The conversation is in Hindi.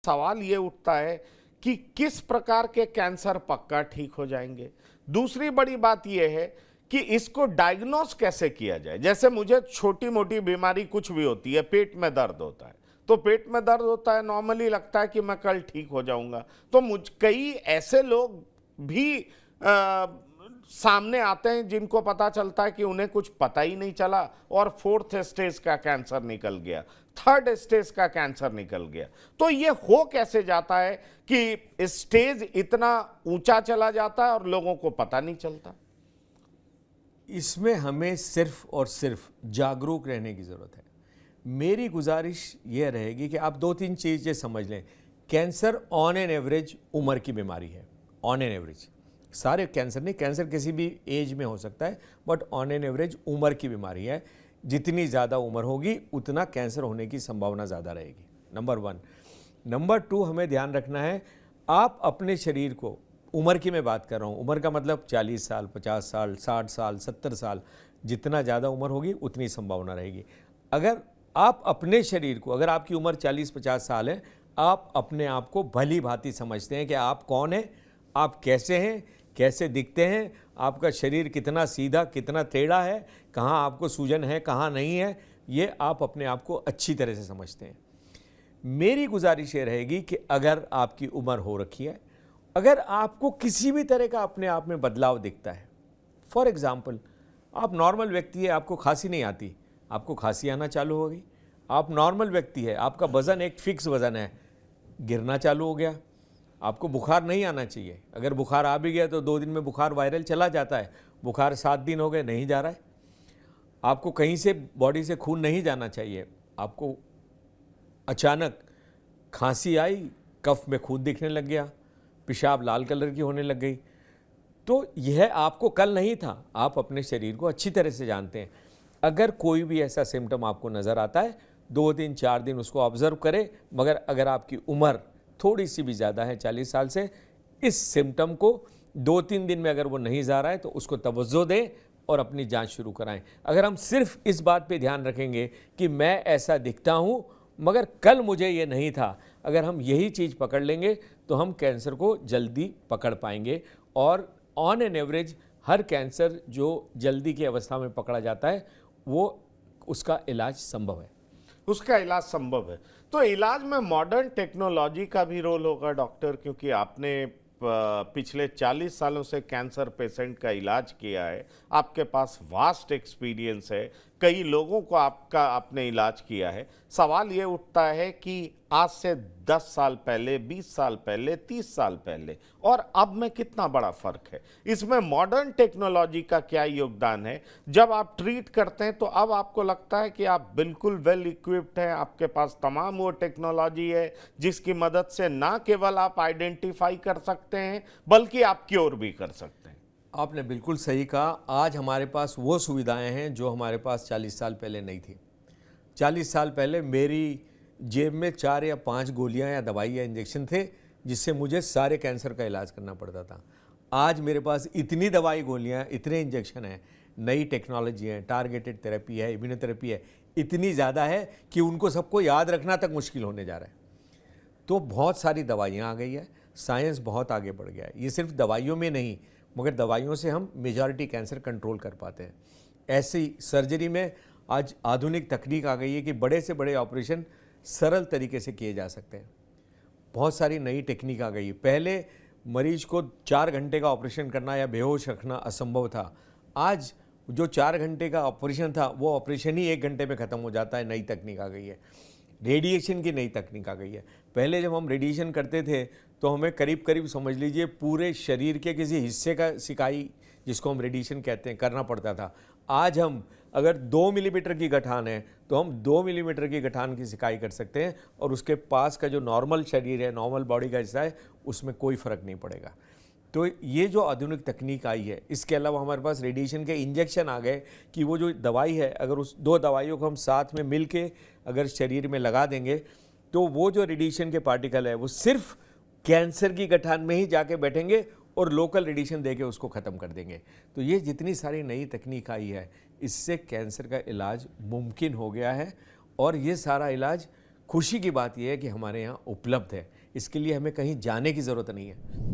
सवाल ये उठता है कि किस प्रकार के कैंसर पक्का ठीक हो जाएंगे। दूसरी बड़ी बात यह है कि इसको डायग्नोस कैसे किया जाए। जैसे मुझे छोटी मोटी बीमारी कुछ भी होती है, पेट में दर्द होता है, तो पेट में दर्द होता है, नॉर्मली लगता है कि मैं कल ठीक हो जाऊंगा। तो कई ऐसे लोग भी सामने आते हैं जिनको पता चलता है कि उन्हें कुछ पता ही नहीं चला और फोर्थ स्टेज का कैंसर निकल गया, थर्ड स्टेज का कैंसर निकल गया। तो ये हो कैसे जाता है कि स्टेज इतना ऊंचा चला जाता है और लोगों को पता नहीं चलता? इसमें हमें सिर्फ और सिर्फ जागरूक रहने की ज़रूरत है। मेरी गुजारिश ये रहेगी कि आप 2-3 चीज़ें समझ लें। कैंसर ऑन एन एवरेज उम्र की बीमारी है, ऑन एन एवरेज। सारे कैंसर नहीं, कैंसर किसी भी एज में हो सकता है, बट ऑन एन एवरेज उम्र की बीमारी है। जितनी ज़्यादा उम्र होगी उतना कैंसर होने की संभावना ज़्यादा रहेगी, नंबर 1। नंबर 2, हमें ध्यान रखना है, आप अपने शरीर को, उम्र की मैं बात कर रहा हूँ, उम्र का मतलब 40 साल, 50 साल, 60 साल, 70 साल, जितना ज़्यादा उम्र होगी उतनी संभावना रहेगी। अगर आप अपने शरीर को, अगर आपकी उम्र 40-50 साल है, आप अपने आप को भली भांति समझते हैं कि आप कौन हैं, आप कैसे हैं, कैसे दिखते हैं, आपका शरीर कितना सीधा, कितना टेढ़ा है, कहाँ आपको सूजन है, कहाँ नहीं है, ये आप अपने आप को अच्छी तरह से समझते हैं। मेरी गुजारिश ये रहेगी कि अगर आपकी उम्र हो रखी है, अगर आपको किसी भी तरह का अपने आप में बदलाव दिखता है, फॉर एग्ज़ाम्पल, आप नॉर्मल व्यक्ति है, आपको खांसी नहीं आती, आपको खांसी आना चालू हो गई। आप नॉर्मल व्यक्ति है, आपका वज़न एक फिक्स वज़न है, गिरना चालू हो गया। आपको बुखार नहीं आना चाहिए, अगर बुखार आ भी गया तो 2 दिन में बुखार वायरल चला जाता है। बुखार 7 दिन हो गए, नहीं जा रहा है। आपको कहीं से बॉडी से खून नहीं जाना चाहिए, आपको अचानक खांसी आई, कफ में खून दिखने लग गया, पेशाब लाल कलर की होने लग गई, तो यह आपको कल नहीं था। आप अपने शरीर को अच्छी तरह से जानते हैं। अगर कोई भी ऐसा सिम्टम आपको नज़र आता है, 2 दिन 4 दिन उसको ऑब्जर्व करें, मगर अगर आपकी उम्र थोड़ी सी भी ज़्यादा है, 40 साल से, इस सिम्टम को 2-3 दिन में अगर वो नहीं जा रहा है तो उसको तवज्जो दें और अपनी जांच शुरू कराएं। अगर हम सिर्फ इस बात पे ध्यान रखेंगे कि मैं ऐसा दिखता हूँ मगर कल मुझे ये नहीं था, अगर हम यही चीज़ पकड़ लेंगे तो हम कैंसर को जल्दी पकड़ पाएंगे। और on an average her cancer जो जल्दी की अवस्था में पकड़ा जाता है, वो उसका इलाज संभव है, उसका इलाज संभव है। तो इलाज में मॉडर्न टेक्नोलॉजी का भी रोल होगा डॉक्टर, क्योंकि आपने पिछले 40 सालों से कैंसर पेशेंट का इलाज किया है, आपके पास वास्ट एक्सपीरियंस है, कई लोगों को आपने इलाज किया है। सवाल ये उठता है कि आज से 10 साल पहले, 20 साल पहले, 30 साल पहले और अब में कितना बड़ा फर्क है? इसमें मॉडर्न टेक्नोलॉजी का क्या योगदान है? जब आप ट्रीट करते हैं तो अब आपको लगता है कि आप बिल्कुल वेल इक्विप्ड हैं, आपके पास तमाम वो टेक्नोलॉजी है जिसकी मदद से ना केवल आप आइडेंटिफाई कर सकते हैं बल्कि आप क्योर भी कर सकते हैं। आपने बिल्कुल सही कहा। आज हमारे पास वो सुविधाएं हैं जो हमारे पास 40 साल पहले नहीं थी। 40 साल पहले मेरी जेब में 4 या 5 गोलियां या दवाई या इंजेक्शन थे जिससे मुझे सारे कैंसर का इलाज करना पड़ता था। आज मेरे पास इतनी दवाई, गोलियां, इतने इंजेक्शन हैं, नई टेक्नोलॉजी है, टारगेटेड थेरेपी है, इम्यूनोथेरेपी है, इतनी ज़्यादा है कि उनको सबको याद रखना तक मुश्किल होने जा रहा है। तो बहुत सारी दवाइयाँ आ गई है, साइंस बहुत आगे बढ़ गया है। ये सिर्फ दवाइयों में नहीं, मगर दवाइयों से हम मेजॉरिटी कैंसर कंट्रोल कर पाते हैं। ऐसी सर्जरी में आज आधुनिक तकनीक आ गई है कि बड़े से बड़े ऑपरेशन सरल तरीके से किए जा सकते हैं। बहुत सारी नई टेक्निक आ गई है। पहले मरीज को 4 घंटे का ऑपरेशन करना या बेहोश रखना असंभव था। आज जो 4 घंटे का ऑपरेशन था वो ऑपरेशन ही 1 घंटे में ख़त्म हो जाता है। नई तकनीक आ गई है, रेडिएशन की नई तकनीक आ गई है। पहले जब हम रेडिएशन करते थे तो हमें करीब करीब समझ लीजिए पूरे शरीर के किसी हिस्से का सिकाई, जिसको हम रेडिएशन कहते हैं, करना पड़ता था। आज हम अगर 2 मिलीमीटर की गठान है तो हम 2 मिलीमीटर की गठान की सिकाई कर सकते हैं और उसके पास का जो नॉर्मल शरीर है, नॉर्मल बॉडी का हिस्सा है, उसमें कोई फ़र्क नहीं पड़ेगा। तो ये जो आधुनिक तकनीक आई है, इसके अलावा हमारे पास रेडिएशन के इंजेक्शन आ गए कि वो जो दवाई है, अगर उस 2 दवाइयों को हम साथ में मिल के अगर शरीर में लगा देंगे तो वो जो रेडिएशन के पार्टिकल है वो सिर्फ कैंसर की गठान में ही जाके बैठेंगे और लोकल रेडिएशन देके उसको ख़त्म कर देंगे। तो ये जितनी सारी नई तकनीक आई है, इससे कैंसर का इलाज मुमकिन हो गया है और ये सारा इलाज खुशी की बात यह है कि हमारे यहाँ उपलब्ध है, इसके लिए हमें कहीं जाने की ज़रूरत नहीं है।